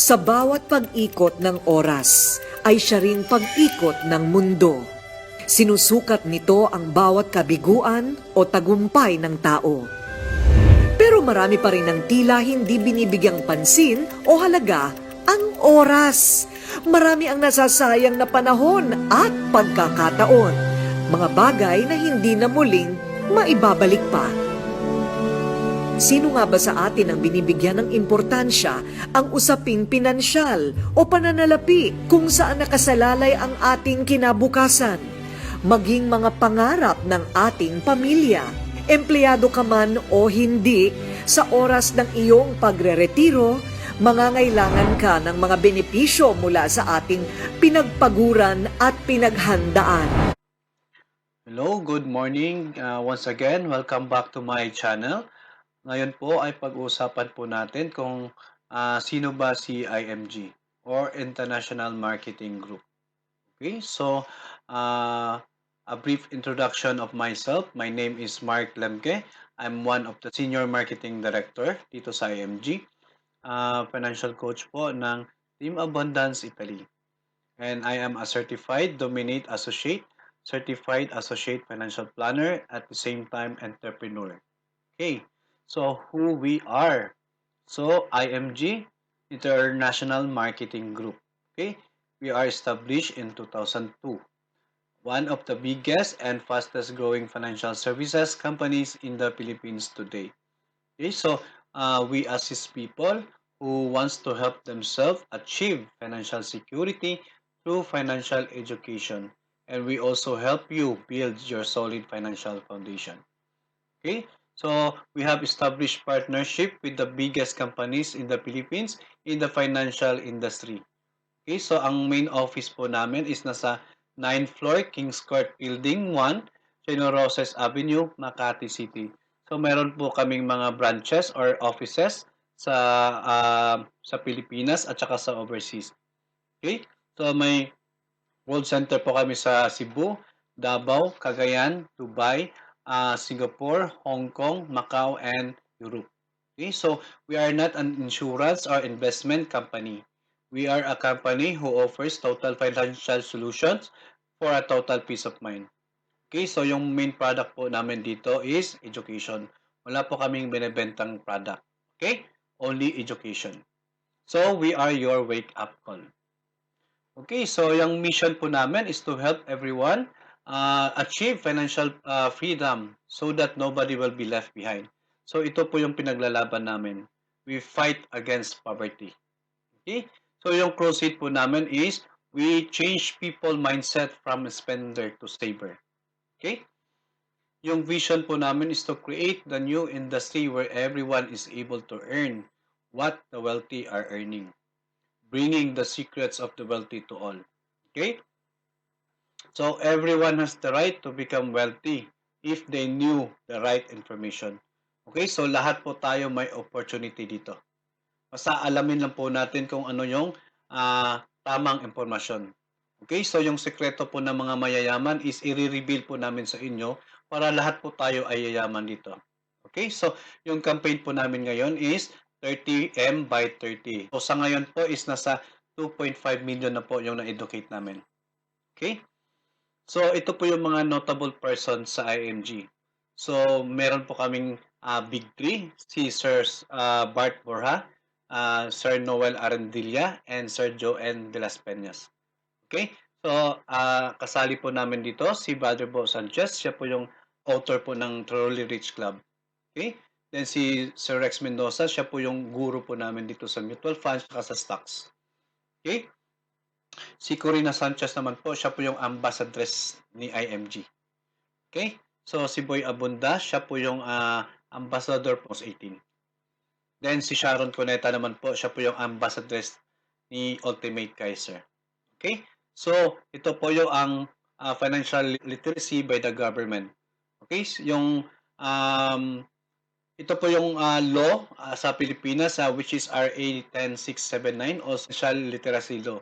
Sa bawat pag-ikot ng oras ay siya ring pag-ikot ng mundo. Sinusukat nito ang bawat kabiguan o tagumpay ng tao. Pero marami pa rin ng tila hindi binibigyang pansin o halaga ang oras. Marami ang nasasayang na panahon at pagkakataon. Mga bagay na hindi na muling maibabalik pa. Sino nga ba sa atin ang binibigyan ng importansya ang usaping pinansyal o pananalapi kung saan nakasalalay ang ating kinabukasan? Maging mga pangarap ng ating pamilya, empleyado ka man o hindi, sa oras ng iyong pagreretiro, mangangailangan ka ng mga benepisyo mula sa ating pinagpaguran at pinaghandaan. Hello, good morning. Once again, welcome back to my channel. Ngayon po ay pag-uusapan po natin kung sino ba si IMG or International Marketing Group. Okay, so a brief introduction of myself. My name is Mark Lemke. I'm one of the Senior Marketing Director dito sa IMG. Financial coach po ng Team Abundance Italy. And I am a Certified Dominate Associate, Certified Associate Financial Planner, at the same time entrepreneur. Okay, so who we are. So IMG, International Marketing Group. Okay, we are established in 2002. One of the biggest and fastest growing financial services companies in the Philippines today. Okay, so we assist people who wants to help themselves achieve financial security through financial education. And we also help you build your solid financial foundation. Okay, so we have established partnership with the biggest companies in the Philippines in the financial industry. Okay, so ang main office po namin is nasa 9th floor, Kings Court Building 1, Chino Roses Avenue, Makati City. So meron po kaming mga branches or offices sa Pilipinas at saka sa overseas. Okay, so may World Center po kami sa Cebu, Davao, Cagayan, Dubai, Singapore, Hong Kong, Macau, and Europe. Okay, so we are not an insurance or investment company. We are a company who offers total financial solutions for a total peace of mind. Okay, so yung main product po namin dito is education. Wala po kaming binebentang product. Okay, only education. So we are your wake-up call. Okay, so yung mission po namin is to help everyone achieve financial freedom so that nobody will be left behind. So ito po yung pinaglalaban namin. We fight against poverty. Okay? So yung crusade po namin is we change people mindset from spender to saver. Okay? Yung vision po namin is to create the new industry where everyone is able to earn what the wealthy are earning, bringing the secrets of the wealthy to all. Okay? So everyone has the right to become wealthy if they knew the right information. Okay? So lahat po tayo may opportunity dito. Basta alamin lang po natin kung ano yung tamang impormasyon. Okay? So yung sekreto po ng mga mayayaman is i-reveal po namin sa inyo para lahat po tayo ay yayaman dito. Okay? So yung campaign po namin ngayon is 30M by 30. So sa ngayon po is nasa 2.5 million na po yung na-educate namin. Okay? So ito po yung mga notable persons sa IMG. So meron po kaming Big 3, si Sir Bart Borja, Sir Noel Arendilla, and Sir Joen de las Peñas. Okay? So kasali po namin dito si Brother Bo Sanchez, siya po yung author po ng Truly Rich Club. Okay? Then si Sir Rex Mendoza, siya po yung guru po namin dito sa mutual funds at sa stocks. Okay? Si Corina Sanchez naman po, siya po yung ambassadress ni IMG. Okay? So si Boy Abunda, siya po yung ambassador po sa 18. Then si Sharon Cuneta naman po, siya po yung ambassadress ni Ultimate Kaiser. Okay? So ito po yung ang financial literacy by the government. Okay? Yung ito po yung law sa Pilipinas which is RA 10679 o Financial Literacy Law.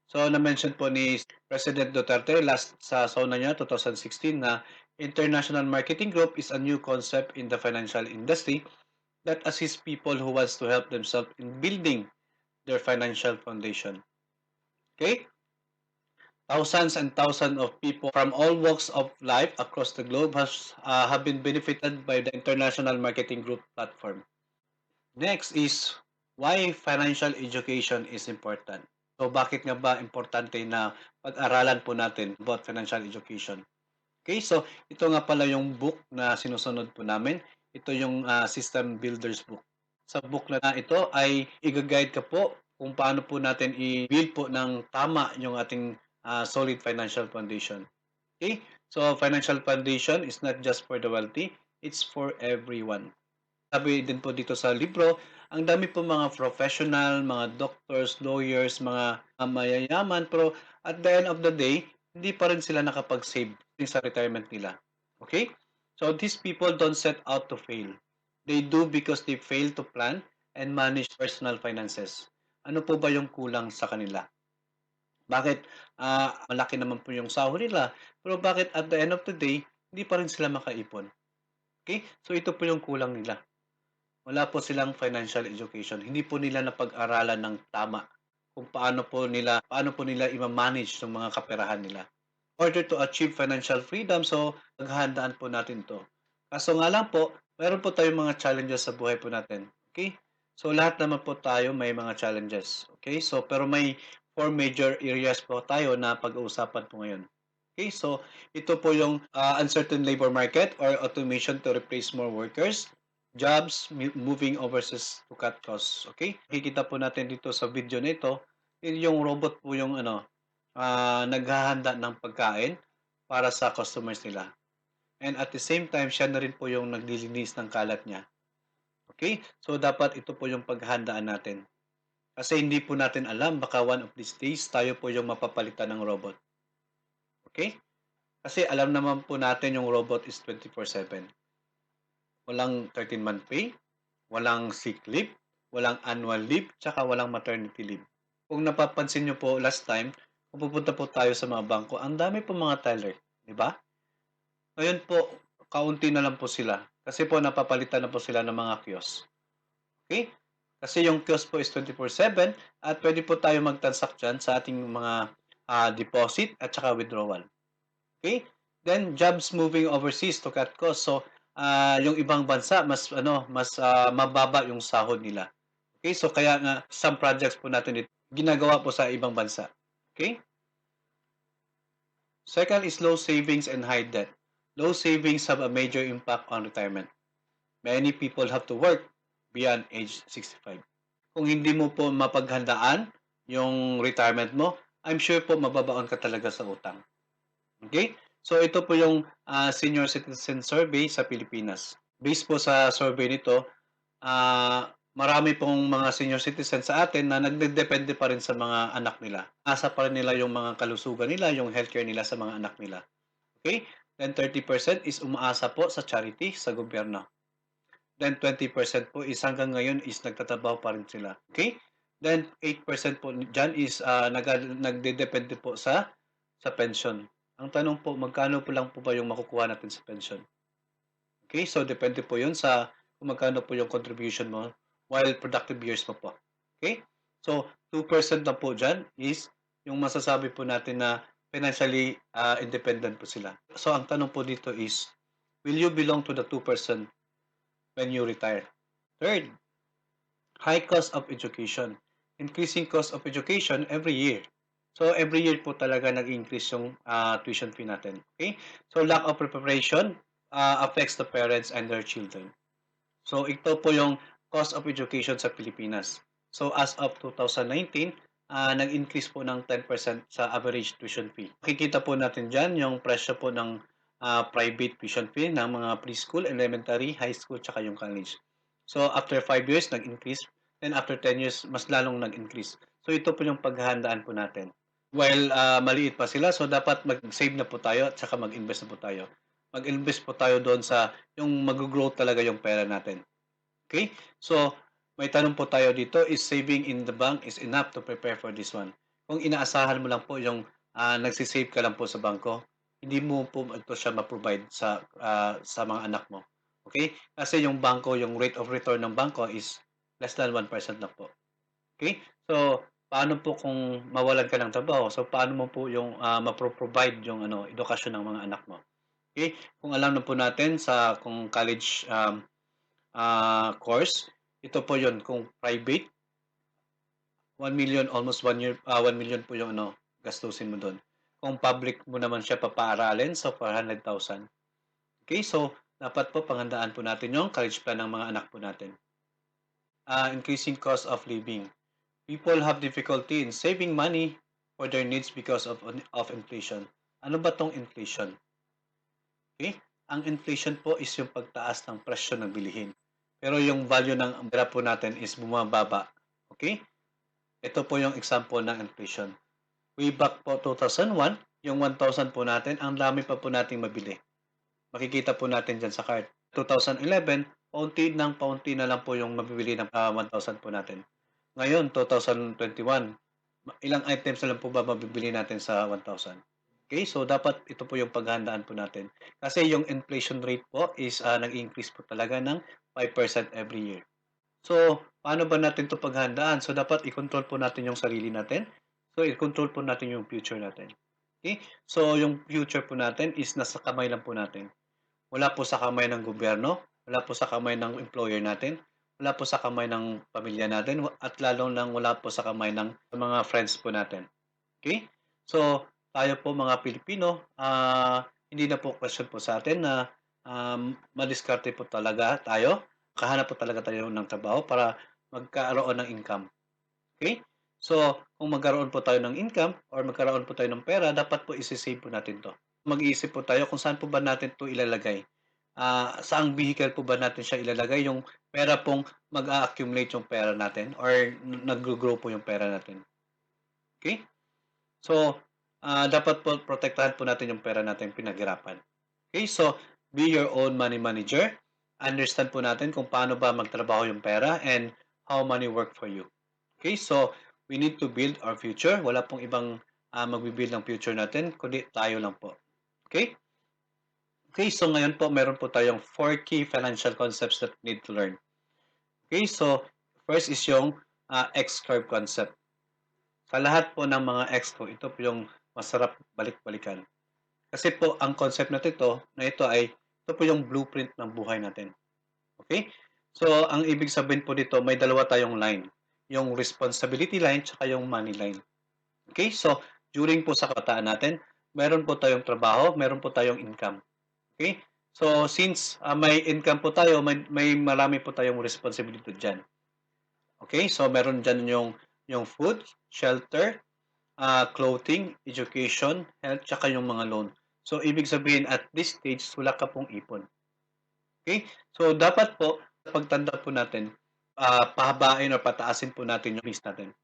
So na-mention po ni President Duterte last sa SONA niya 2016 na International Marketing Group is a new concept in the financial industry that assists people who wants to help themselves in building their financial foundation. Okay? Thousands and thousands of people from all walks of life across the globe have been benefited by the International Marketing Group platform. Next is why financial education is important. So bakit nga ba importante na pag-aralan po natin about financial education? Okay, so ito nga pala yung book na sinusunod po namin. Ito yung System Builders book. Sa book na ito ay i-guide ka po kung paano po natin i-build po ng tama yung ating solid financial foundation. Okay? So financial foundation is not just for the wealthy, it's for everyone. Sabi din po dito sa libro, ang dami po mga professional, mga doctors, lawyers, mga mayayaman, pero at the end of the day, hindi pa rin sila nakapag-save sa retirement nila. Okay? So these people don't set out to fail. They do because they fail to plan and manage personal finances. Ano po ba yung kulang sa kanila? Bakit malaki naman po yung sahod nila, pero bakit at the end of the day, hindi pa rin sila makaipon? Okay? So ito po yung kulang nila. Wala po silang financial education. Hindi po nila napag-aralan ng tama kung paano po nila i-manage yung mga kaperahan nila. In order to achieve financial freedom, so maghahandaan po natin to. Kaso nga lang po, meron po tayong mga challenges sa buhay po natin. Okay? So lahat naman po tayo may mga challenges. Okay? So pero may four major areas po tayo na pag-uusapan po ngayon. Okay? So ito po yung uncertain labor market or automation to replace more workers, jobs moving overseas to cut costs. Okay? Kikita po natin dito sa video na ito, yung robot po yung naghahanda ng pagkain para sa customers nila. And at the same time, siya na rin po yung naglilinis ng kalat niya. Okay? So, dapat ito po yung paghandaan natin. Kasi hindi po natin alam, baka one of these days, tayo po yung mapapalitan ng robot. Okay? Kasi alam naman po natin yung robot is 24/7. Walang 13-month pay, walang sick leave, walang annual leave, tsaka walang maternity leave. Kung napapansin nyo po last time, kung pupunta po tayo sa mga bangko, ang dami po mga teller, di ba? Ngayon po, kaunti na lang po sila. Kasi po napapalitan na po sila ng mga kiosk. Okay? Kasi yung kiosk po is 24/7 at pwede po tayo mag-transact dyan sa ating mga deposit at saka withdrawal. Okay? Then jobs moving overseas to cut costs. So yung ibang bansa mas mababa yung sahod nila. Okay? So kaya nga some projects po natin dito ginagawa po sa ibang bansa. Okay? Second is low savings and high debt. Low savings have a major impact on retirement. Many people have to work beyond age 65. Kung hindi mo po mapaghandaan yung retirement mo, I'm sure po mababaon ka talaga sa utang. Okay? So ito po yung senior citizen survey sa Pilipinas. Based po sa survey nito, marami pong mga senior citizen sa atin na nagdedepende pa rin sa mga anak nila. Asa pa rin nila yung mga kalusugan nila, yung healthcare nila sa mga anak nila. Okay? Then 30% is umaasa po sa charity, sa gobyerno. Then 20% po is hanggang ngayon is nagtatrabaho pa rin sila. Okay? Then 8% po dyan is nagdedepende po sa pension. Ang tanong po, magkano po lang po ba yung makukuha natin sa pension? Okay? So depende po yun sa kung magkano po yung contribution mo while productive years mo po. Okay? So 2% na po dyan is yung masasabi po natin na financially independent po sila. So ang tanong po dito is, will you belong to the 2% when you retire? Third, high cost of education. Increasing cost of education every year. So every year po talaga nag-increase yung tuition fee natin. Okay? So lack of preparation affects the parents and their children. So ito po yung cost of education sa Pilipinas. So as of 2019, nag-increase po ng 10% sa average tuition fee. Makikita po natin dyan yung presyo po ng private tuition fee ng mga preschool, elementary, high school, tsaka yung college. So after 5 years, nag-increase. Then after 10 years, mas lalong nag-increase. So ito po yung paghahandaan po natin. While maliit pa sila, so dapat mag-save na po tayo at saka mag-invest na po tayo. Mag-invest po tayo doon sa yung mag-grow talaga yung pera natin. Okay? So, may tanong po tayo dito, is saving in the bank is enough to prepare for this one? Kung inaasahan mo lang po yung nagsisave ka lang po sa bangko, hindi mo po ito siya ma-provide sa mga anak mo. Okay? Kasi yung bangko, yung rate of return ng bangko is less than 1% na po. Okay? So, paano po kung mawalan ka ng trabaho? So, paano mo po yung, mapro-provide yung ano, edukasyon ng mga anak mo? Okay, kung alam na po natin sa kung college, course, ito po yun kung private, 1,000,000 almost 1,000,000 po yung ano, gastusin mo dun. Kung public mo naman siya papaaralin, so 400,000. Okay, so dapat po panghandaan po natin yung college plan ng mga anak po natin. Increasing cost of living. People have difficulty in saving money for their needs because of inflation. Ano ba 'tong inflation? Okay, ang inflation po is yung pagtaas ng presyo ng bilihin. Pero yung value ng pera po natin is bumababa, okay. Ito po yung example ng inflation. Way back po 2001, yung 1,000 po natin, ang dami pa po nating mabili. Makikita po natin diyan sa card. 2011, paunti na lang po yung mabibili ng 1,000 po natin. Ngayon, 2021, ilang items na lang po ba mabibili natin sa 1,000? Okay, so dapat ito po yung paghahandaan po natin. Kasi yung inflation rate po is nag-increase po talaga ng 5% every year. So, paano ba natin 'to paghandaan? So, dapat i-control po natin yung sarili natin. So, i-control po natin yung future natin. Okay? So, yung future po natin is nasa kamay lang po natin. Wala po sa kamay ng gobyerno, wala po sa kamay ng employer natin, wala po sa kamay ng pamilya natin, at lalong lang wala po sa kamay ng mga friends po natin. Okay? So, tayo po mga Pilipino, hindi na po question po sa atin na madiskarte po talaga tayo, kahanap po talaga tayo ng trabaho para magkaroon ng income. Okay? So, kung magkaroon po tayo ng income or magkaroon po tayo ng pera, dapat po isi-save po natin 'to. Mag-iisip po tayo kung saan po ba natin 'to ilalagay. Saang vehicle po ba natin siya ilalagay, yung pera pong mag-a-accumulate yung pera natin or naggo-grow po yung pera natin. Okay? So, dapat po protektahan po natin yung pera natin pinaghirapan. Okay? So, be your own money manager. Understand po natin kung paano ba magtrabaho yung pera and how money work for you. Okay? So, we need to build our future. Wala pong ibang magbi-build ng future natin, kundi tayo lang po. Okay? Okay, so ngayon po meron po tayong 4 key financial concepts that we need to learn. Okay, so first is yung X-curve concept. Sa lahat po ng mga X po, ito po yung masarap balik-balikan. Kasi po, ang concept na ito ay, ito po yung blueprint ng buhay natin. Okay? So, ang ibig sabihin po dito, may dalawa tayong line. Yung responsibility line, tsaka yung money line. Okay? So, during po sa kabataan natin, meron po tayong trabaho, meron po tayong income. Okay? So, since may income po tayo, may marami po tayong responsibility dyan. Okay? So, meron dyan yung food, shelter, clothing, education, health, tsaka yung mga loan. So, ibig sabihin at this stage, wala ka pong ipon. Okay? So, dapat po, pagtanda po natin, pahabain o pataasin po natin yung fees natin.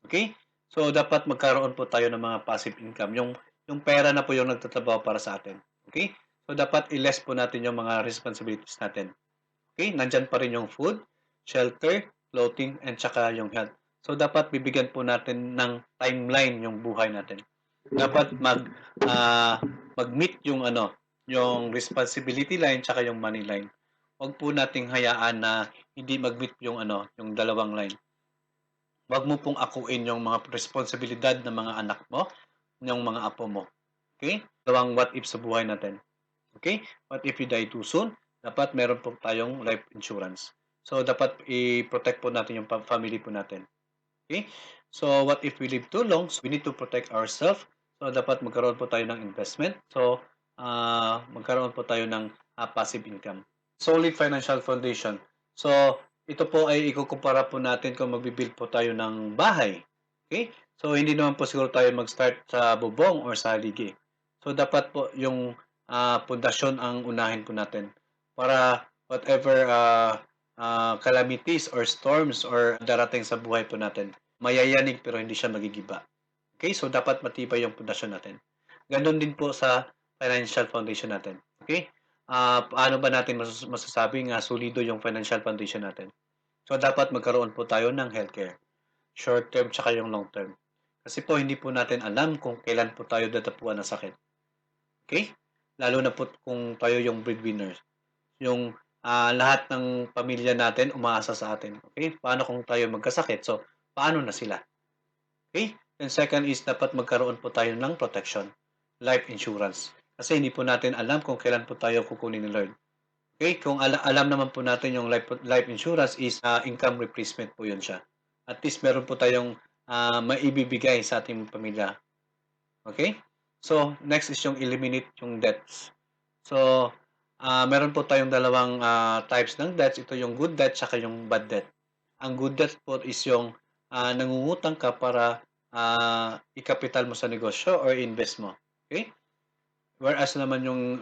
Okay? So, dapat magkaroon po tayo ng mga passive income. Yung pera na po yung nagtatrabaho para sa atin. Okay? So, dapat i-less po natin yung mga responsibilities natin. Okay? Nandyan pa rin yung food, shelter, clothing, and tsaka yung health. So, dapat bibigyan po natin ng timeline yung buhay natin. Dapat mag-meet yung ano, yung responsibility line tsaka yung money line. Huwag po nating hayaan na hindi mag-meet yung ano, yung dalawang line. Huwag mo pong akuin yung mga responsibilidad ng mga anak mo, ng mga apo mo. Okay? Dalawang what if sa buhay natin. Okay? What if you die too soon? Dapat meron po tayong life insurance. So, dapat i-protect po natin yung family po natin. Okay? So, what if we live too long? So, we need to protect ourselves. So, dapat magkaroon po tayo ng investment. So, magkaroon po tayo ng passive income. Solid financial foundation. So, ito po ay ikukumpara po natin kung magbibuild po tayo ng bahay. Okay? So, hindi naman po siguro tayo mag-start sa bubong or sa haligi. So, dapat po yung pundasyon ang unahin po natin para whatever calamities or storms or darating sa buhay po natin, mayayanig pero hindi siya magigiba. Okay? So, dapat matibay yung pundasyon natin. Ganon din po sa financial foundation natin. Okay? Paano ba natin masasabing solido yung financial foundation natin? So, dapat magkaroon po tayo ng healthcare. Short term tsaka yung long term. Kasi po, hindi po natin alam kung kailan po tayo dadapuan ng sakit. Okay? Lalo na po kung tayo yung breadwinner. Yung lahat ng pamilya natin umaasa sa atin. Okay? Paano kung tayo magkasakit? So, paano na sila. Okay? And second is dapat magkaroon po tayo ng protection, life insurance. Kasi hindi po natin alam kung kailan po tayo kukunin ni Lord. Okay? Kung alam naman po natin yung life insurance is income replacement po yun siya. At least meron po tayong maibibigay sa ating pamilya. Okay? So, next is yung eliminate yung debts. So, meron po tayong dalawang types ng debts. Ito yung good debt saka yung bad debt. Ang good debt po is yung nangungutang ka para ikapital mo sa negosyo or invest mo. Okay? Whereas naman yung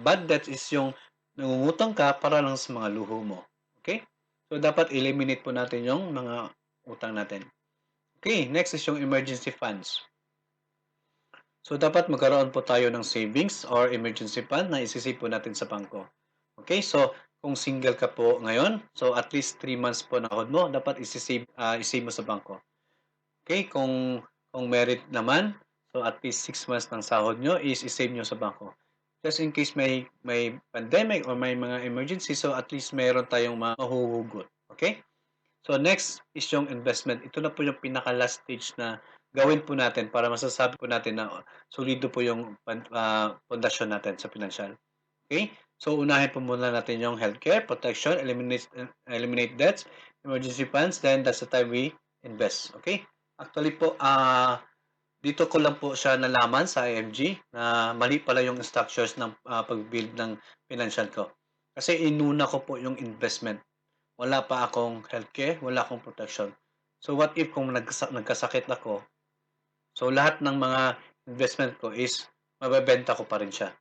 bad debt is yung nangungutang ka para lang sa mga luho mo. Okay? So, dapat eliminate po natin yung mga utang natin. Okay, next is yung emergency funds. So, dapat magkaroon po tayo ng savings or emergency fund na isisave po natin sa bangko. Okay, so kung single ka po ngayon, so at least 3 months po na sahod mo, dapat isave mo sa bangko. Okay, kung married naman, so at least 6 months ng sahod nyo is isave nyo sa bangko. Just in case may pandemic or may mga emergency, so at least meron tayong mahuhugot. Okay? So next is yung investment. Ito na po yung pinaka-last stage na gawin po natin para masasabi po natin na solido po yung pundasyon natin sa financial. Okay? So unahin po muna natin yung healthcare, protection, eliminate debts, emergency funds, then that's the time we invest. Okay? Actually po, dito ko lang po siya nalaman sa IMG na mali pala yung structures ng pag-build ng financial ko. Kasi inuna ko po yung investment. Wala pa akong healthcare, wala akong protection. So what if kung nagkasakit ako, so lahat ng mga investment ko is mabebenta ko pa rin siya.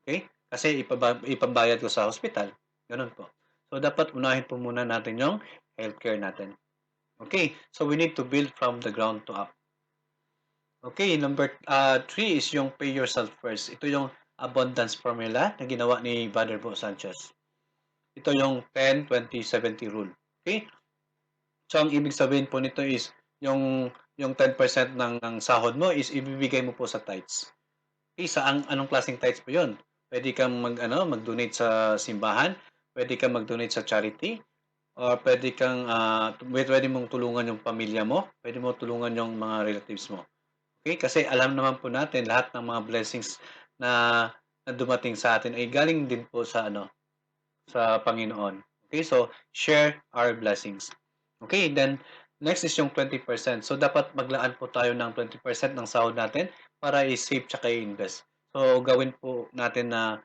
Okay? Kasi ipambayad ko sa hospital. Ganun po. So dapat unahin po muna natin yung healthcare natin. Okay? So we need to build from the ground to up. Okay, number 3 is yung pay yourself first. Ito yung abundance formula na ginawa ni Vanderbilt Sanchez. Ito yung 10-20-70 rule. Okay? So, ang ibig sabihin po nito is yung 10% ng sahod mo is ibibigay mo po sa tithes. Okay, anong klaseng tithes po 'yon? Pwede kang mag-donate sa simbahan, pwede kang mag-donate sa charity, or pwede mong tulungan yung pamilya mo, pwede mo tulungan yung mga relatives mo. Okay? Kasi alam naman po natin lahat ng mga blessings na dumating sa atin ay galing din po sa Panginoon. Okay? So, share our blessings. Okay? Then, next is yung 20%. So, dapat maglaan po tayo ng 20% ng sahod natin para i-save tsaka i-invest. So, gawin po natin na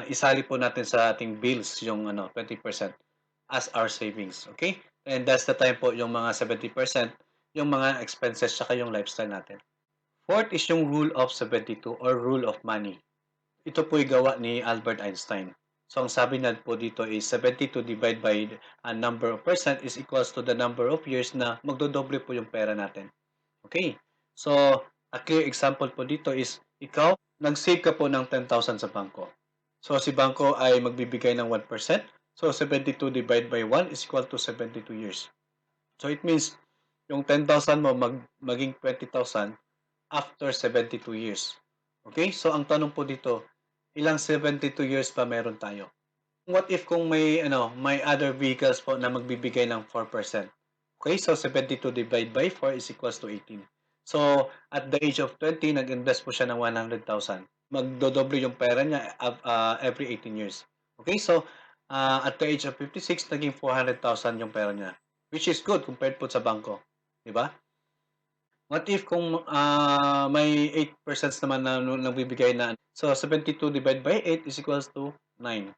isali po natin sa ating bills yung 20% as our savings. Okay? And that's the time po yung mga 70%, yung mga expenses tsaka yung lifestyle natin. Fourth is yung rule of 72 or rule of money. Ito po'y gawa ni Albert Einstein. So, ang sabi niya po dito is 72 divided by a number of percent is equals to the number of years na magdodoble po yung pera natin. Okay? So, a clear example po dito is ikaw, nag-save ka po ng 10,000 sa bangko. So, si bangko ay magbibigay ng 1%. So, 72 divided by 1 is equal to 72 years. So, it means yung 10,000 mo maging 20,000 after 72 years. Okay? So, ang tanong po dito, ilang 72 years pa meron tayo? What if kung may other vehicles po na magbibigay ng 4%? Okay, so 72 divided by 4 is equals to 18. So, at the age of 20, nag-invest po siya ng 100,000. Magdodoble yung pera niya every 18 years. Okay, so at the age of 56, naging 400,000 yung pera niya. Which is good compared po sa bangko. Diba? What if kung may 8% naman na nagbibigay na, so 72 divided by 8 is equals to 9.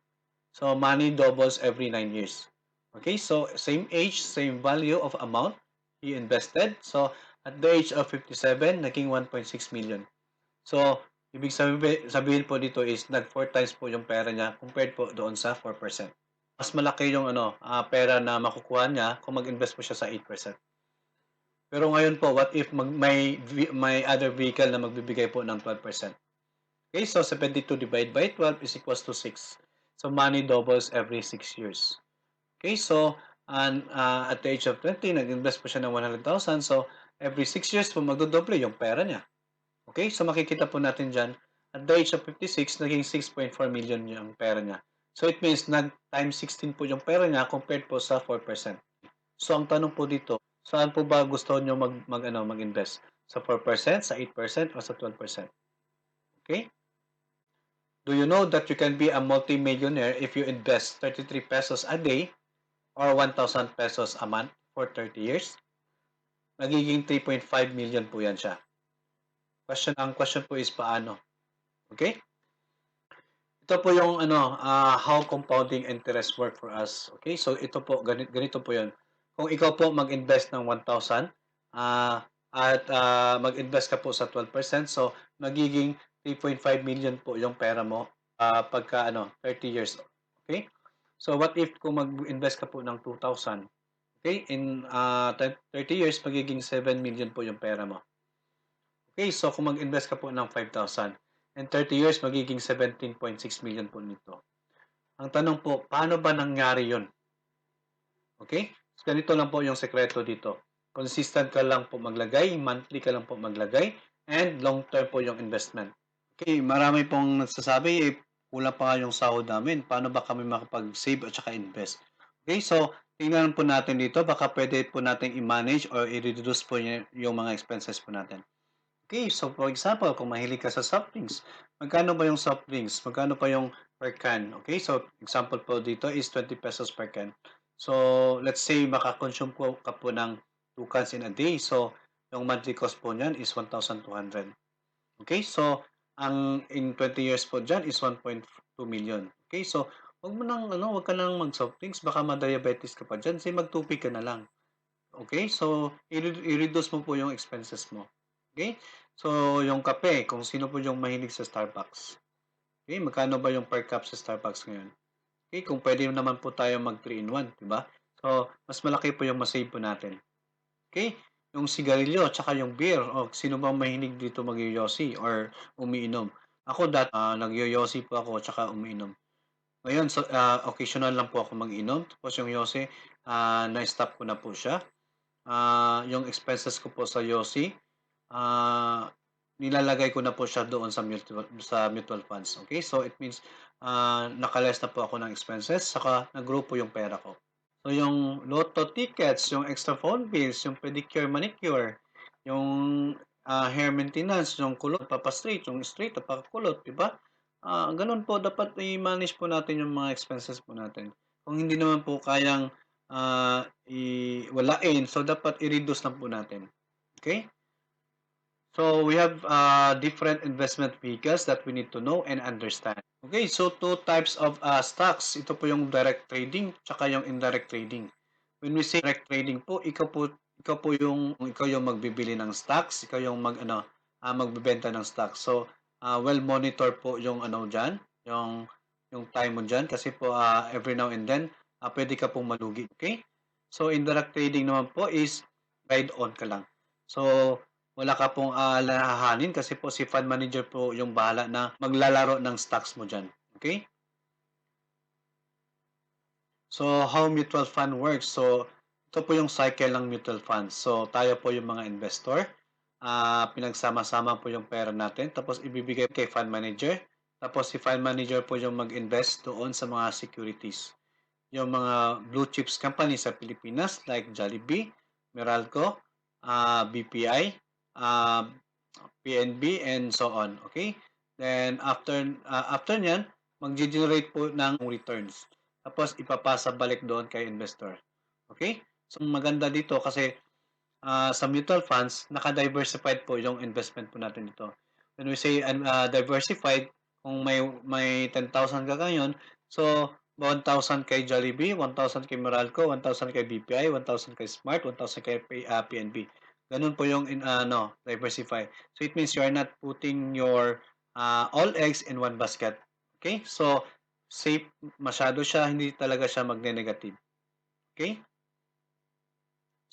So money doubles every 9 years. Okay, so same age, same value of amount he invested. So at the age of 57, naging 1.6 million. So ibig sabihin po dito is nag 4 times po yung pera niya compared po doon sa 4%. Mas malaki yung pera na makukuha niya kung mag-invest po siya sa 8%. Pero ngayon po, what if may other vehicle na magbibigay po ng 12%? Okay, so 72 divided by 12 is equals to 6. So money doubles every 6 years. Okay, so at the age of 20, nag-invest po siya ng 100,000. So every 6 years po magdodoble yung pera niya. Okay, so makikita po natin dyan, at the age of 56, naging 6.4 million yung pera niya. So it means nag times 16 po yung pera niya compared po sa 4%. So ang tanong po dito, Saan po ba gusto niyo mag-invest? Sa 4%, sa 8%, o sa 12%? Okay? Do you know that you can be a multimillionaire if you invest 33 pesos a day or 1,000 pesos a month for 30 years? Nagiging 3.5 million po yan siya. Ang question po is paano? Okay? Ito po yung how compounding interest work for us. Okay? So ito po, ganito po 'yon. Kung ikaw po mag-invest ng 1,000 at mag-invest ka po sa 12%, so magiging 3.5 million po yung pera mo pagka 30 years. Okay? So what if kung mag-invest ka po ng 2,000? Okay? In 30 years, magiging 7 million po yung pera mo. Okay, so kung mag-invest ka po ng 5,000, in 30 years, magiging 17.6 million po nito. Ang tanong po, paano ba nangyari yun? Okay? So, ganito lang po yung sekreto dito. Consistent ka lang po maglagay, monthly ka lang po maglagay, and long-term po yung investment. Okay, marami pong nagsasabi, kulang pa nga yung sahod namin. Paano ba kami makapag-save at saka invest? Okay, so tingnan po natin dito, baka pwede po natin i-manage or i-reduce po yung mga expenses po natin. Okay, so for example, kung mahilig ka sa soft drinks, magkano ba yung soft drinks? Magkano pa yung per can? Okay, so example po dito is 20 pesos per can. So let's say makakonsume po ka po ng 2 cans in a day. So yung monthly cost po niyan is 1,200. Okay, so ang in 20 years po dyan is 1.2 million. Okay, so wag ka nang mag-soft drinks, baka ma-diabetes ka pa dyan, say mag-tupig ka na lang. Okay, so i-reduce mo po yung expenses mo. Okay? So, yung kape, kung sino po yung mahilig sa Starbucks. Okay, magkano ba yung per cup sa Starbucks ngayon? Okay, kung pwede naman po tayo mag 3 in 1, di ba? So, mas malaki po yung masave po natin. Okay? Yung sigarilyo, tsaka yung beer. O, sino bang mahilig dito magyoyosi or umiinom? Ako nagyoyosi po ako, tsaka umiinom. Ngayon, so, occasional lang po ako mag-inom. Tapos yung yosi, na-stop ko na po siya. Yung expenses ko po sa Yossi, nilalagay ko na po siya doon sa mutual funds. Okay? So it means nakaless na po ako ng expenses saka nag-grow po yung pera ko. So yung lotto tickets, yung extra phone bills, yung pedicure, manicure, yung hair maintenance, yung kulot, papastraight, yung straight, papakulot, di ba? Ganun po, dapat i-manage po natin yung mga expenses po natin. Kung hindi naman po kayang iwalain, so dapat i-reduce lang po natin. Okay? So we have different investment vehicles that we need to know and understand. Okay, so two types of stocks. Ito po yung direct trading tsaka yung indirect trading. When we say direct trading po, ikaw yung magbibili ng stocks, ikaw yung magbebenta ng stocks. So well monitor po yung diyan, yung time mo diyan kasi po every now and then pwede ka pong malugi, okay? So indirect trading naman po is ride on ka lang. So wala ka pong alalahanin kasi po si fund manager po yung bahala na maglalaro ng stocks mo diyan. Okay? So, how mutual fund works? So, ito po yung cycle ng mutual funds. So, tayo po yung mga investor. Pinagsama-sama po yung pera natin. Tapos, ibibigay kay fund manager. Tapos, si fund manager po yung mag-invest doon sa mga securities. Yung mga blue chips company sa Pilipinas like Jollibee, Meralco, BPI, uh, PNB, and so on. Okay? Then, after nyan, mag-generate po ng returns. Tapos, ipapasa balik doon kay investor. Okay? So, maganda dito kasi sa mutual funds, naka-diversified po yung investment po natin dito. When we say diversified, kung may 10,000 ka ngayon, so 1,000 kay Jollibee, 1,000 kay Meralco, 1,000 kay BPI, 1,000 kay Smart, 1,000 kay PNB. Ganun po yung diversify. So it means you are not putting your all eggs in one basket. Okay? So safe masyado siya, hindi talaga siya magne-negative. Okay?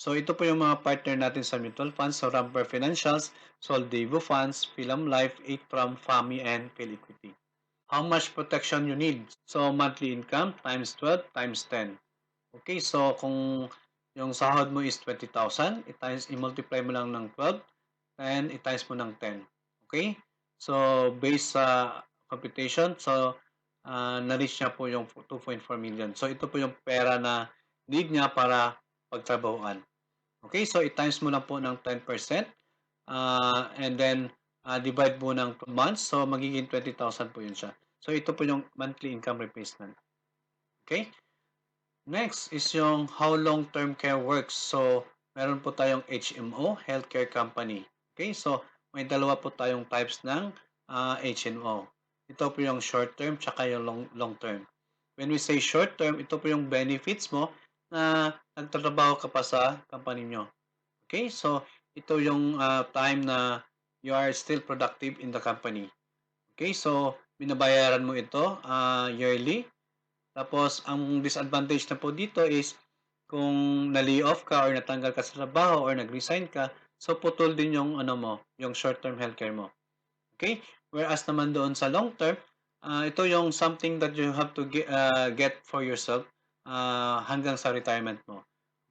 So ito po yung mga partner natin sa mutual funds. So Ramper Financials, Soldevo Funds, Philam Life, 8from, FAMI, and PhilEquity. How much protection you need? So monthly income times 12 times 10. Okay, so kung yung sahod mo is 20,000, i-multiply mo lang ng 12, and i-times mo ng 10. Okay? So based sa computation, so na-reach niya po yung 2.4 million. So ito po yung pera na need niya para pagtrabahuan. Okay, so i-times mo lang po ng 10%, and then divide mo ng 2 months, so magiging 20,000 po yun siya. So ito po yung monthly income replacement. Okay? Next is yung how long-term care works. So meron po tayong HMO, healthcare company. Okay, so may dalawa po tayong types ng HMO. Ito po yung short-term tsaka yung long-term. When we say short-term, ito po yung benefits mo na nagtatrabaho ka pa sa company nyo. Okay, so ito yung time na you are still productive in the company. Okay, so binabayaran mo ito yearly. Tapos, ang disadvantage na po dito is kung na-lay off ka or natanggal ka sa trabaho or nag-resign ka, so putol din yung ano mo, yung short-term healthcare mo. Okay? Whereas naman doon sa long-term, ito yung something that you have to get for yourself hanggang sa retirement mo.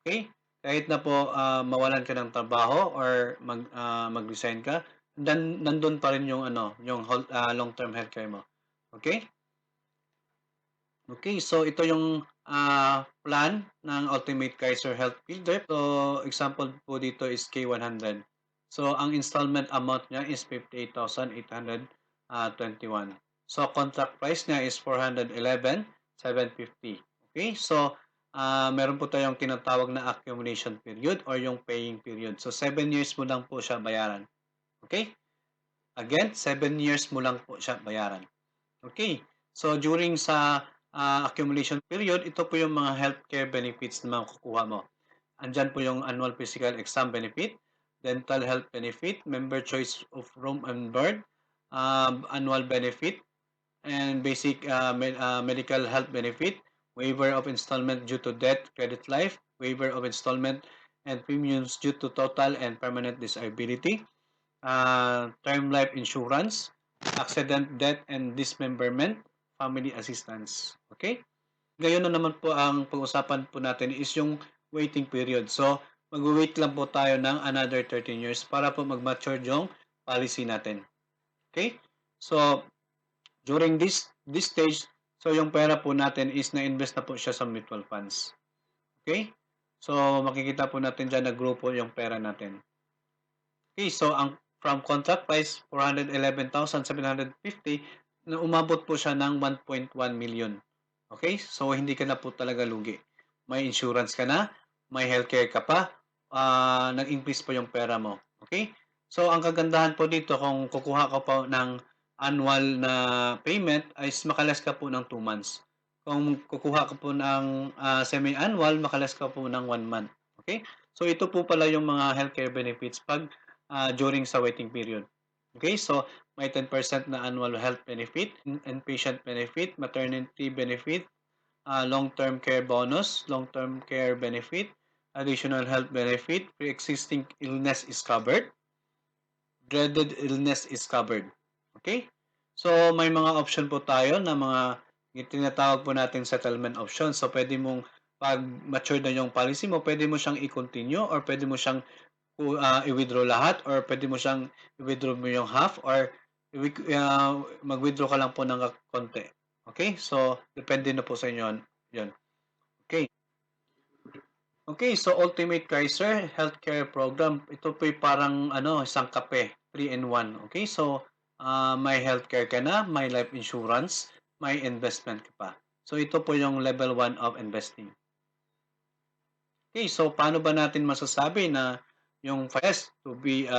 Okay? Kahit na po mawalan ka ng trabaho or mag-resign ka, nandun pa rin yung ano, yung long-term healthcare mo. Okay? Okay, so ito yung plan ng Ultimate Kaiser Health Builder. So, example po dito is K100. So, ang installment amount niya is 58,821. So, contract price niya is 411,750. Okay, so meron po tayong tinatawag na accumulation period or yung paying period. So, 7 years mo lang po siya bayaran. Okay? Again, 7 years mo lang po siya bayaran. Okay. So, during sa accumulation period, ito po yung mga healthcare benefits na makukuha mo. Andyan po yung annual physical exam benefit, dental health benefit, member choice of room and board, annual benefit, and basic medical health benefit, waiver of installment due to death, credit life, waiver of installment and premiums due to total and permanent disability, term life insurance, accident, death, and dismemberment, family assistance. Okay? Ngayon na naman po ang pag-usapan po natin is yung waiting period. So, mag-wait lang po tayo ng another 13 years para po mag-mature yung policy natin. Okay? So, during this stage, so yung pera po natin is na-invest na po siya sa mutual funds. Okay? So, makikita po natin dyan na grow po yung pera natin. Okay, so ang from contract price, 411,750 na umabot po siya ng 1.1 million. Okay? So, hindi ka na po talaga lugi. May insurance ka na, may healthcare ka pa, nag-increase po yung pera mo. Okay? So, ang kagandahan po dito, kung kukuha ka po ng annual na payment, ay makalas ka po ng 2 months. Kung kukuha ka po ng semi-annual, makalas ka po ng 1 month. Okay? So, ito po pala yung mga healthcare benefits pag during sa waiting period. Okay, so may 10% na annual health benefit, inpatient benefit, maternity benefit, long-term care bonus, long-term care benefit, additional health benefit, pre-existing illness is covered, dreaded illness is covered. Okay? So may mga option po tayo na mga tinatawag po natin settlement option. So pwede mong pag mature na yung policy mo, pwede mo siyang i-continue or pwede mo siyang i-withdraw lahat or pwede mo siyang i-withdraw mo yung half or mag-withdraw ka lang po ng konti. Okay? So, depende na po sa inyo yun. Okay. Okay, so Ultimate Kaiser Healthcare Program, ito po parang isang kape, 3 in 1. Okay, so may healthcare ka na, may life insurance, may investment ka pa. So ito po yung level 1 of investing. Okay, so paano ba natin masasabi na yung first to be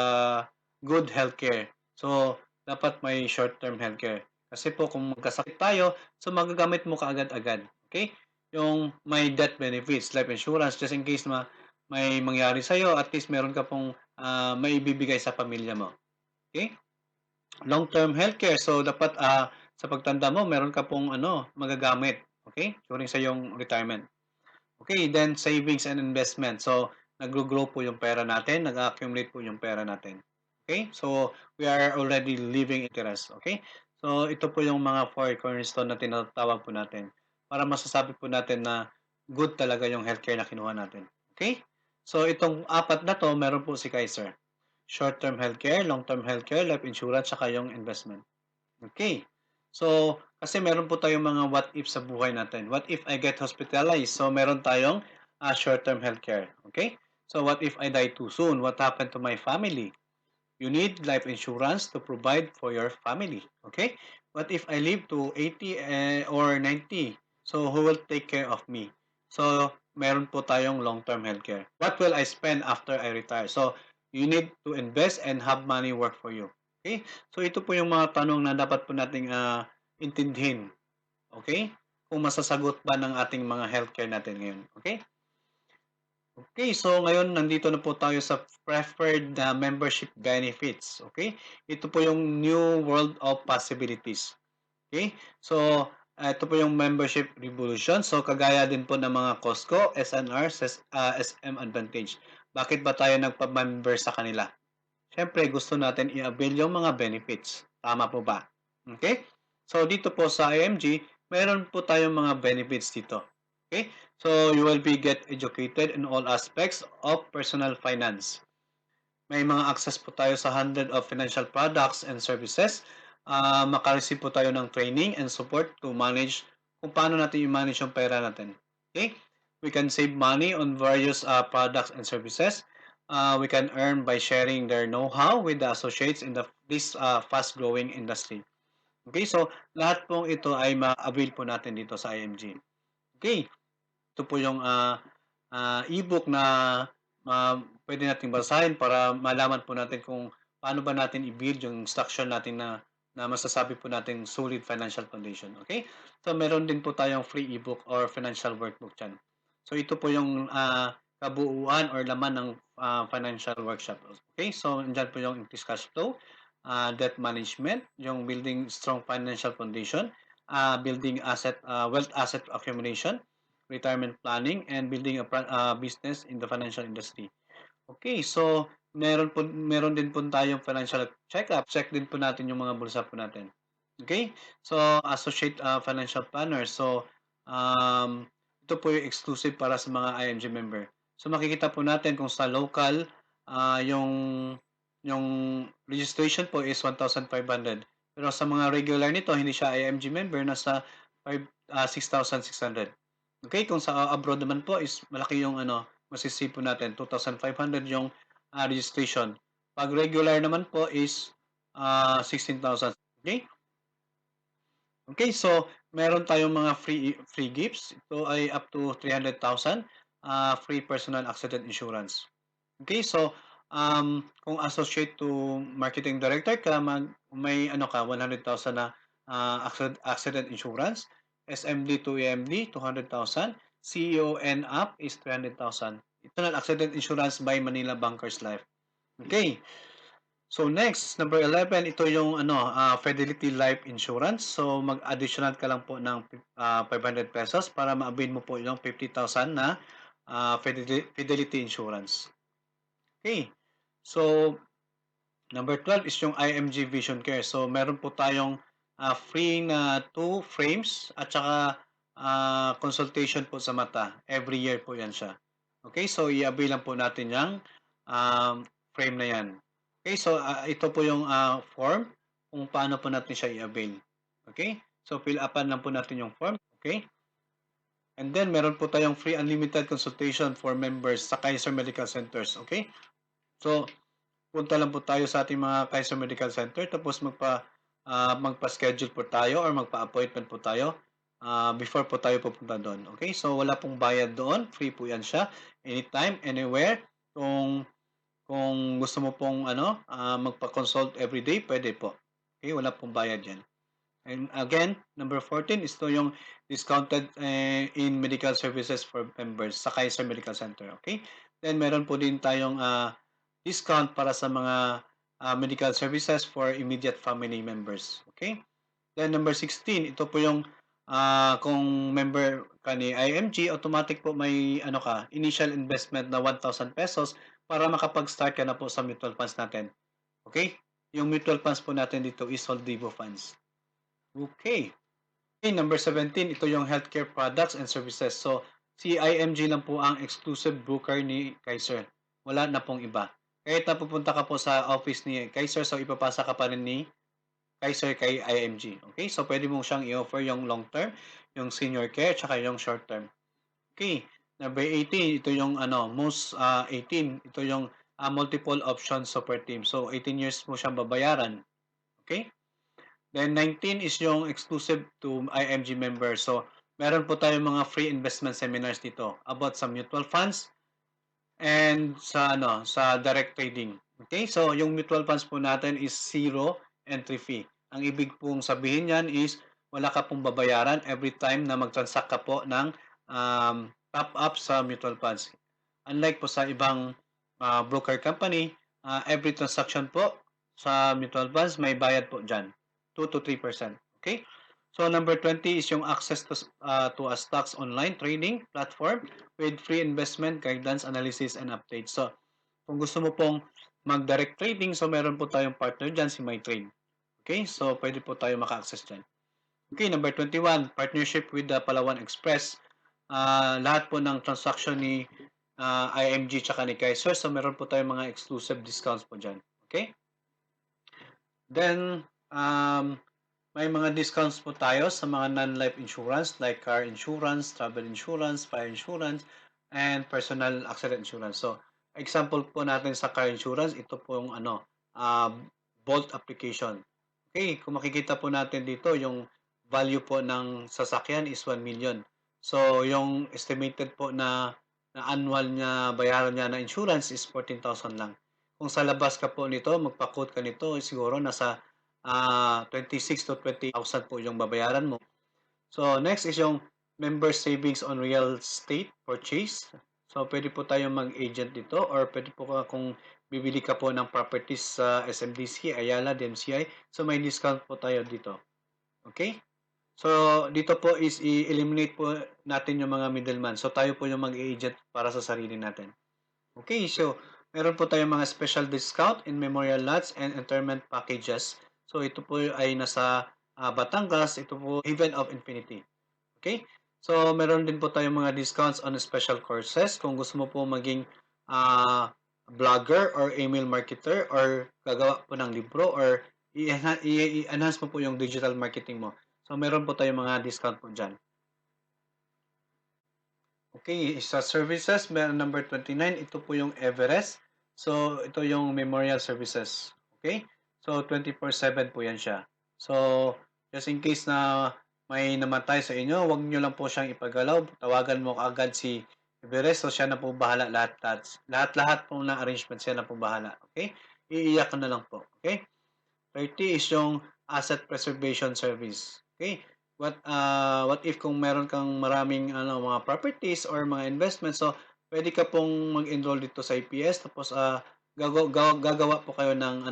good healthcare? So, dapat may short-term healthcare. Kasi po kung magkasakit tayo, so magagamit mo kaagad-agad. Okay? Yung may death benefits, life insurance, just in case may mangyari sa'yo, at least meron ka pong may ibibigay sa pamilya mo. Okay? Long-term healthcare, so dapat sa pagtanda mo, meron ka pong magagamit. Okay? During sa yung retirement. Okay, then savings and investment. So, nag-grow po yung pera natin, nag-accumulate po yung pera natin. Okay? So, we are already living interest. Okay? So, ito po yung mga 4 cornerstone na tinatawag po natin para masasabi po natin na good talaga yung healthcare na kinuha natin. Okay? So, itong apat na to, meron po si Kaiser. Short-term healthcare, long-term healthcare, life insurance, saka yung investment. Okay. So, kasi meron po tayong mga what if sa buhay natin. What if I get hospitalized? So, meron tayong short-term healthcare. Okay? So what if I die too soon? What happened to my family? You need life insurance to provide for your family. Okay? What if I live to 80 or 90? So who will take care of me? So meron po tayong long-term healthcare. What will I spend after I retire? So you need to invest and have money work for you. Okay? So ito po yung mga tanong na dapat po nating intindihin. Okay? Kung masasagot ba ng ating mga healthcare natin ngayon. Okay? Okay, so ngayon nandito na po tayo sa preferred membership benefits. Okay? Ito po yung new world of possibilities. Okay? So, ito po yung membership revolution. So, kagaya din po ng mga Costco, SNR, SM Advantage. Bakit ba tayo nagpa-member sa kanila? Siyempre, gusto natin i-avail yung mga benefits. Tama po ba? Okay? So, dito po sa IMG, meron po tayong mga benefits dito. Okay? So, you will be get educated in all aspects of personal finance. May mga access po tayo sa 100 of financial products and services. Makareceive po tayo ng training and support to manage kung paano natin i-manage yung pera natin. Okay? We can save money on various products and services. We can earn by sharing their know-how with the associates in this fast-growing industry. Okay, so lahat pong ito ay ma-avail po natin dito sa IMG. Okay, ito po yung ebook na pwede natin basahin para malaman po natin kung paano ba natin i-build yung structure natin na masasabi po natin solid financial foundation. Okay? So, meron din po tayong free ebook or financial workbook dyan. So, ito po yung kabuuan or laman ng financial workshop. Okay? So, andyan po yung increased cash flow, debt management, yung building strong financial foundation, building wealth asset accumulation, retirement planning, and building a business in the financial industry. Okay, so meron din po tayong financial check-up. Check din po natin yung mga bulsa po natin. Okay? So, associate financial planner. So, ito po yung exclusive para sa mga IMG member. So, makikita po natin kung sa local, yung registration po is 1,500. Pero sa mga regular nito, hindi siya IMG member, nasa 6,600. Okay, kung sa abroad naman po is malaki yung masisave po natin, 2,500 yung registration. Pag regular naman po is 16,000. Okay? Okay, so meron tayong mga free gifts. Ito ay up to 300,000 free personal accident insurance. Okay, so kung associate to marketing director ka, may 100,000 na accident insurance. SMD to EMD, 200,000. CEO and up is 300,000. Ito na accident insurance by Manila Bankers Life. Okay. So next, number 11, ito yung Fidelity Life Insurance. So mag-additional ka lang po ng 500 pesos para ma-avail mo po yung 50,000 na Fidelity Insurance. Okay. So number 12 is yung IMG Vision Care. So meron po tayong free na 2 frames at saka consultation po sa mata. Every year po yan siya. Okay, so i-avail lang po natin yung frame na yan. Okay, so ito po yung form kung paano po natin siya i-avail. Okay, so fill upan lang po natin yung form. Okay, and then meron po tayong free unlimited consultation for members sa Kaiser Medical Centers. Okay, so punta lang po tayo sa ating mga Kaiser Medical Center tapos magpa-schedule po tayo or magpa-appointment po tayo before po tayo pupunta doon. Okay? So, wala pong bayad doon. Free po yan siya. Anytime, anywhere. Kung gusto mo pong magpa-consult everyday, pwede po. Okay? Wala pong bayad yan. And again, number 14 is to yung discounted in medical services for members sa Kaiser Medical Center. Okay? Then, meron po din tayong discount para sa mga medical services for immediate family members. Okay? Then number 16, ito po yung kung member ka ni IMG, automatic po may initial investment na 1,000 pesos para makapag-start ka na po sa mutual funds natin. Okay? Yung mutual funds po natin dito is Soldivo Funds. Okay. Okay, number 17, ito yung healthcare products and services. So, si IMG lang po ang exclusive broker ni Kaiser. Wala na pong iba. Kahit na pupunta ka po sa office ni Kaiser, so ipapasa ka pa rin ni Kaiser kay IMG. Okay? So, pwede mo siyang i-offer yung long term, yung senior care, tsaka yung short term. Okay. Number 18, ito yung most 18, ito yung multiple option super team. So 18 years mo siyang babayaran. Okay? Then 19 is yung exclusive to IMG members. So meron po tayong mga free investment seminars dito about sa mutual funds and sa direct trading. Okay? So yung mutual funds po natin is zero entry fee. Ang ibig pong sabihin niyan is wala ka pong babayaran every time na mag-transact ka po ng top up sa mutual funds. Unlike po sa ibang broker company, every transaction po sa mutual funds may bayad po dyan. 2 to 3%. Okay? So number 20 is yung access to a stocks online trading platform with free investment guidance, analysis, and updates. So kung gusto mo pong mag-direct trading, so meron po tayong partner dyan, si MyTrade. Okay? So pwede po tayo maka-access dyan. Okay, number 21, partnership with the Palawan Express. Lahat po ng transaction ni IMG tsaka ni Kaiser, so meron po tayong mga exclusive discounts po dyan. Okay? Then, may mga discounts po tayo sa mga non-life insurance like car insurance, travel insurance, fire insurance, and personal accident insurance. So, example po natin sa car insurance, ito po yung Bolt application. Okay, kung makikita po natin dito, yung value po ng sasakyan is 1 million. So, yung estimated po na annual niya, bayaran niya na insurance is 14,000 lang. Kung sa labas ka po nito, magpa-quote ka nito, siguro nasa 26 to 20,000 po yung babayaran mo. So, next is yung member savings on real estate purchase. So, pwede po tayo mag-agent dito or pwede po kung bibili ka po ng properties sa SMDC, Ayala, DMCI. So, may discount po tayo dito. Okay? So, dito po is i-eliminate po natin yung mga middleman. So, tayo po yung mag-agent para sa sarili natin. Okay, so meron po tayong mga special discount in memorial lots and interment packages. So, ito po ay nasa Batangas. Ito po Haven of Infinity. Okay? So, meron din po tayong mga discounts on special courses. Kung gusto mo po maging vlogger or email marketer or gagawa po ng libro or i-enhance mo po yung digital marketing mo. So, meron po tayong mga discount po dyan. Okay, sa services, meron number 29, ito po yung Everest. So, ito yung memorial services. Okay? So, 24/7 po yan siya. So, just in case na may namatay sa inyo, wag nyo lang po siyang ipagalaw. Tawagan mo kaagad si Everest. So, siya na po bahala lahat. Lahat po ng arrangement, siya na po bahala. Okay? Iiyak ka na lang po. Okay? 30 is yung asset preservation service. Okay? What if kung meron kang maraming mga properties or mga investments, so pwede ka pong mag-enroll dito sa IPS tapos gagawa po kayo ng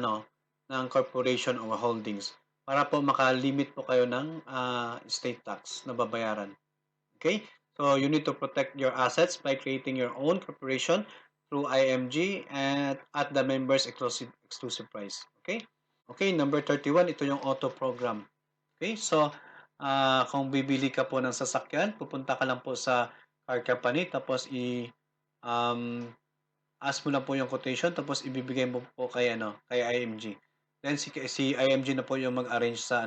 corporation or holdings para po makalimit po kayo ng state tax na babayaran. Okay? So you need to protect your assets by creating your own corporation through IMG and at the members exclusive price. Okay? Okay, number 31, ito yung auto program. Okay, so kung bibili ka po ng sasakyan, pupunta ka lang po sa car company tapos um, ask mo lang po yung quotation tapos ibibigay mo po kay IMG. Then si IMG na po yung mag-arrange sa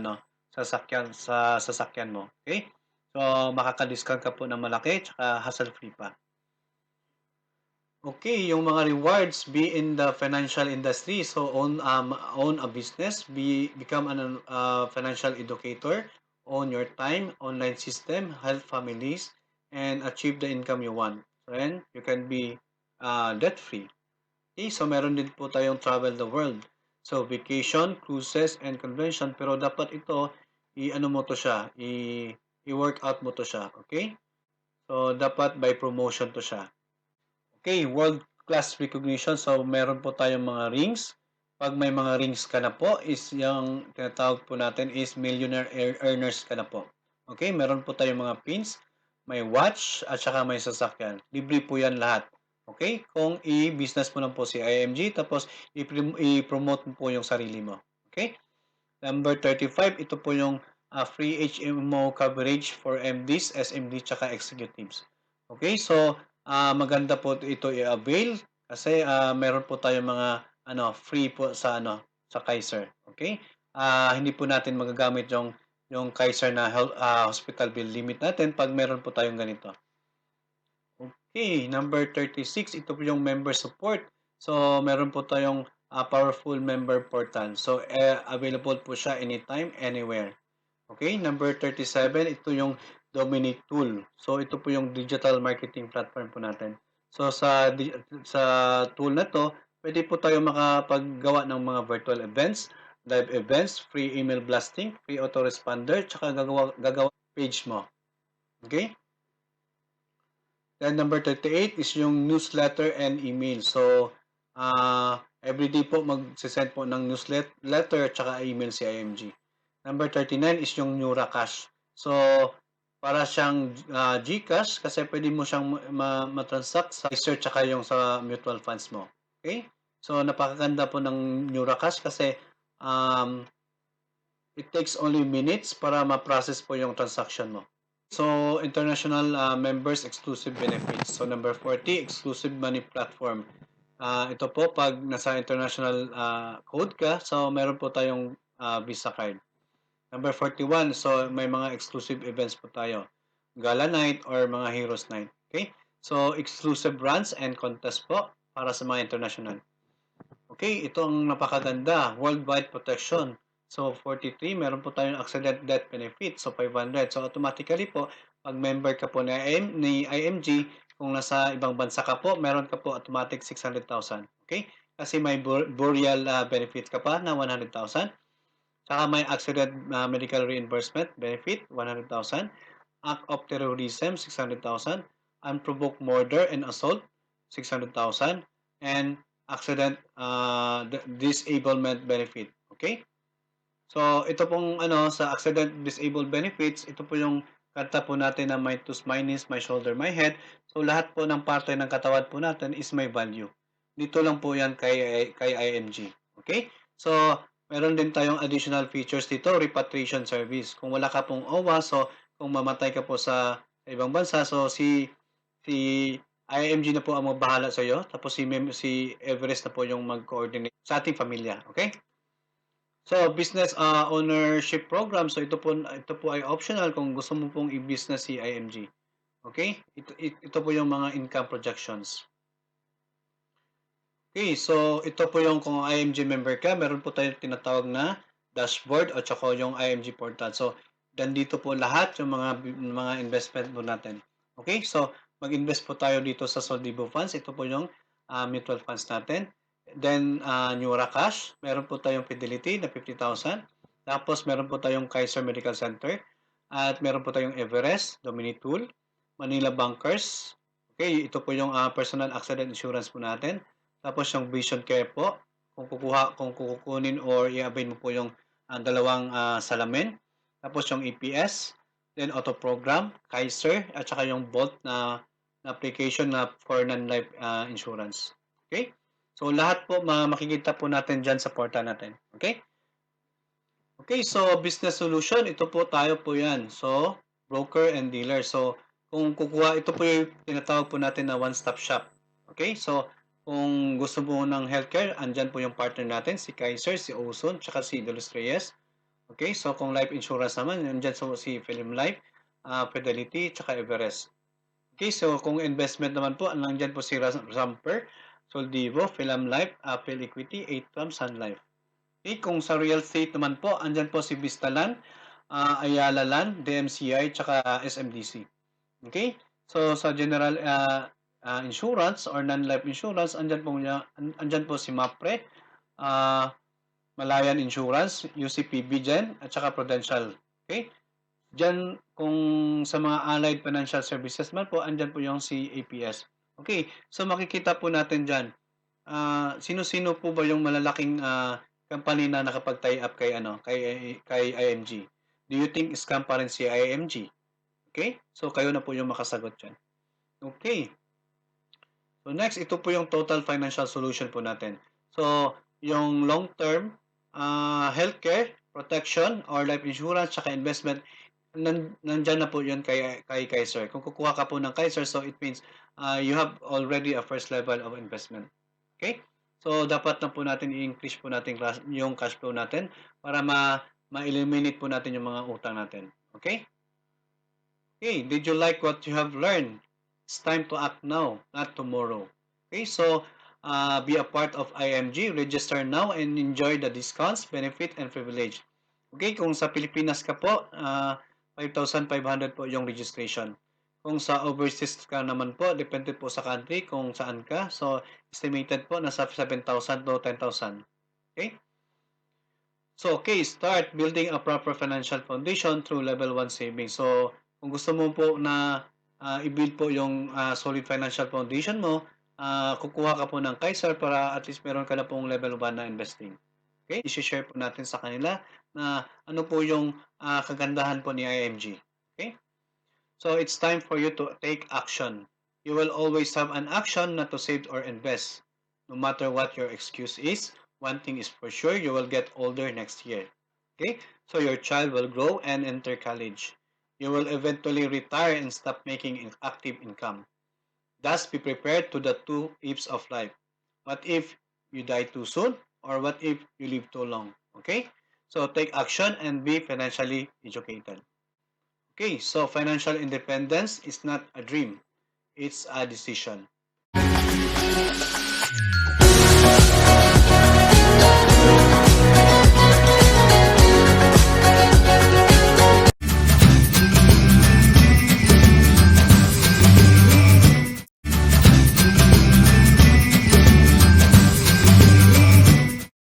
sasakyan mo. Okay? So makaka-discount ka po ng malaki tsaka hassle-free pa. Okay, yung mga rewards, be in the financial industry, so own a business, become an financial educator, own your time, online system, help families, and achieve the income you want. Then you can be debt free. Okay, so meron din po tayong travel the world. So vacation, cruises, and convention, pero dapat ito i-ano mo to siya, i-work out mo to siya, okay? So dapat by promotion to siya. Okay, world-class recognition. So, meron po tayong mga rings. Pag may mga rings ka na po, is yung tinatawag po natin is millionaire earners ka na po. Okay, meron po tayong mga pins, may watch, at saka may sasakyan. Libre po yan lahat. Okay, kung i-business mo lang po si IMG, tapos i-promote mo po yung sarili mo. Okay, number 35, ito po yung free HMO coverage for MDs, SMD, tsaka executives. Okay, so maganda po ito i-avail kasi meron po tayong mga free po sa Kaiser. Okay? Hindi po natin magagamit yung Kaiser na hospital bill limit natin pag meron po tayong ganito. Okay, number 36, ito po yung member support. So, meron po tayong powerful member portal. So, available po siya anytime, anywhere. Okay, number 37, ito yung Dominic Tool. So, ito po yung digital marketing platform po natin. So, sa tool na to, pwede po tayo makapaggawa ng mga virtual events, live events, free email blasting, free autoresponder, tsaka gagawa page mo. Okay? Then number 38 is yung newsletter and email. So, everyday po mag-send po ng newsletter at saka email si IMG. Number 39 is yung NeuraCash. So, para siyang GCash kasi pwede mo siyang matransact sa research at yung sa mutual funds mo. Okay? So, napakaganda po ng NeuraCash kasi it takes only minutes para ma-process po yung transaction mo. So, international members exclusive benefits. So, number 40, exclusive money platform. Ito po, pag nasa international code ka, so meron po tayong Visa card. Number 41, so may mga exclusive events po tayo. Gala night or mga Heroes night. Okay? So, exclusive runs and contest po para sa mga international. Okay, ito ang napakaganda. Worldwide protection. So, 43, meron po tayong accident death benefit. So, 500. So, automatically po, pag member ka po ni IMG, kung nasa ibang bansa ka po, meron ka po automatic 600,000. Okay? Kasi may burial benefit ka pa na 100,000. Saka may accident medical reimbursement benefit, 100,000. Act of terrorism, 600,000. Unprovoked murder and assault, 600,000. And accident disablement benefit. Okay? So, ito pong sa accident disabled benefits, ito po yung kanta po natin na my toes, my knees, my shoulder, my head. So, lahat po ng parte ng katawan po natin is may value. Dito lang po yan kay IMG. Okay? So, meron din tayong additional features dito, repatriation service. Kung wala ka pong OWA, so kung mamatay ka po sa ibang bansa, so si IMG na po ang magbahala sa iyo, tapos si Everest na po yung mag-coordinate sa ating pamilya. Okay? So, business ownership program. So, ito po ay optional kung gusto mo pong i-business si IMG. Okay? Ito po yung mga income projections. Okay, so ito po yung kung IMG member ka, meron po tayong tinatawag na dashboard o tsaka yung IMG portal. So, nandito po lahat yung mga investment po natin. Okay, so mag-invest po tayo dito sa Soldivo Funds. Ito po yung mutual funds natin. Then, NeuraCash, meron po tayong Fidelity na 50,000. Tapos, meron po tayong Kaiser Medical Center. At meron po tayong Everest, Dominic Tool, Manila Bankers. Okay, ito po yung personal accident insurance po natin. Tapos yung Vision Care po, kung kukunin or i-avail mo po yung dalawang salamin. Tapos yung EPS, then auto program, Kaiser, at saka yung Bolt na application na for non-life insurance. Okay? So lahat po makikita po natin dyan sa portal natin. Okay? Okay, so business solution, ito po tayo po yan. So, broker and dealer. So, kung kukuha, ito po yung tinatawag po natin na one-stop shop. Okay, so kung gusto mo ng healthcare, andyan po yung partner natin, si Kaiser, si Ozone, tsaka si Delos Reyes. Okay, so kung life insurance naman, andyan so si Film Life, Fidelity, tsaka Everest. Okay, so kung investment naman po, andyan po si Ramper, Soldivo, Film Life, Apple Equity, 8 Sun Life. Okay, kung sa real estate naman po, andyan po si Vistalan, Ayala Land, DMCI, tsaka SMDC. Okay? So, sa general insurance or non-life insurance, andyan po si MAPRE, Malayan Insurance, UCPB dyan, at saka Prudential. Okay? Diyan, kung sa mga allied financial services man po, andyan po yung si APS. Okay, so makikita po natin dyan, sino-sino po ba yung malalaking company na nakapag-tie up kay IMG? Do you think scam pa rin si IMG? Okay? So, kayo na po yung makasagot dyan. Okay. So, next, ito po yung total financial solution po natin. So, yung long-term healthcare, protection, or life insurance, tsaka investment, nandyan na po yun kay Kaiser. Kung kukuha ka po ng Kaiser, so it means you have already a first level of investment. Okay? So, dapat na po natin i-increase po natin yung cash flow natin para ma-eliminate po natin yung mga utang natin. Okay? Okay, did you like what you have learned? It's time to act now, not tomorrow. Okay, so be a part of IMG, register now and enjoy the discounts, benefit, and privilege. Okay, kung sa Pilipinas ka po, 5,500 po yung registration. Kung sa overseas ka naman po, depende po sa country kung saan ka. So, estimated po nasa 7,000 to 10,000. Okay? So, okay, start building a proper financial foundation through level 1 savings. So, kung gusto mo po na i-build po yung solid financial foundation mo, kukuha ka po ng Kaiser para at least meron ka na pong level 1 na investing. Okay? I-share po natin sa kanila na ano po yung kagandahan po ni IMG. Okay? So, it's time for you to take action. You will always have an action not to save or invest. No matter what your excuse is, one thing is for sure, you will get older next year. Okay? So, your child will grow and enter college. You will eventually retire and stop making active income. Thus, be prepared to the two ifs of life. What if you die too soon? Or what if you live too long? Okay? So, take action and be financially educated. Okay, so financial independence is not a dream, it's a decision.